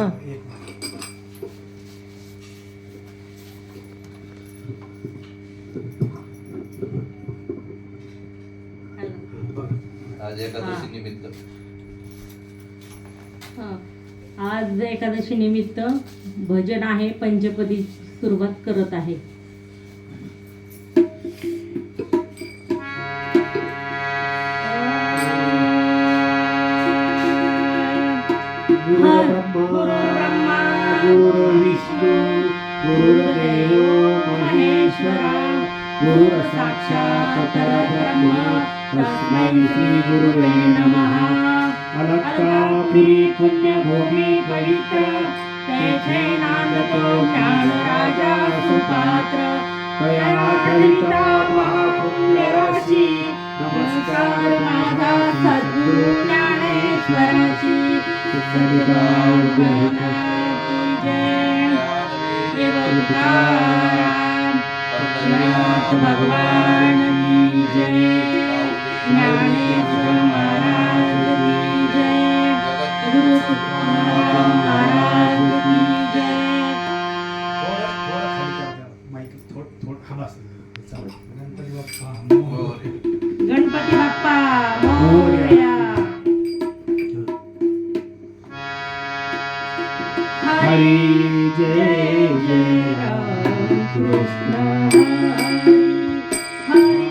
आज एकादशी निमित्त आज एकादशी निमित्त भजन आहे. पंचपदी सुरुवात करत आहे. गुरु ब्रह्मा गुरु विष्णु गुरुदेव महेश्वरा गुरु साक्षात् परब्रह्म तस्मै श्री गुरुवे नमः. अलंकापुरी पुण्यभूमी पवित्र तेथे नांदतो ज्ञान राजा सुपात्र तया करिता महापुण्य राशी नमस्कार माझा सद्गुरु ज्ञानेश्वराशी. सद्गुराव भगवान की जय. ज्ञानेश्वर महाराज की जय. गुरु तुकाराम महाराज की जय. गणपती बाप्पा मोरया. हरी जय जय राम कृष्ण हरी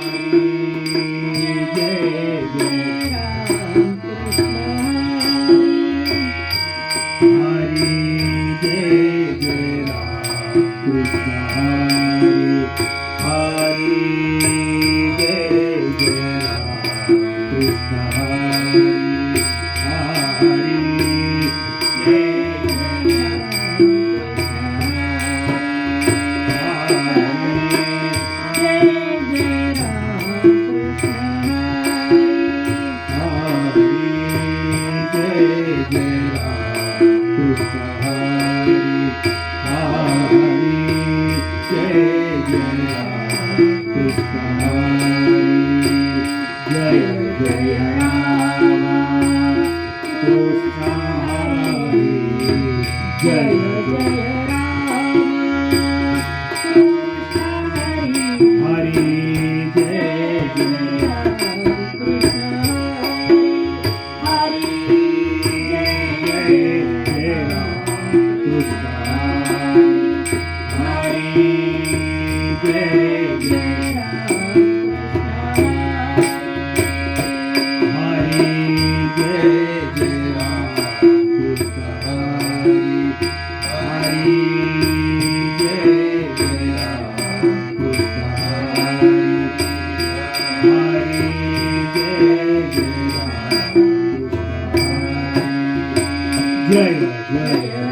जय जय राम कृष्ण हरी जय जय राम कृष्ण हरी जय जय राम कृष्ण हरी जय जय राम कृष्ण हरी जय जय राम कृष्ण हरी जय जय राम कृष्ण हरी जय जय राम कृष्ण हरी जय जय राम जय जय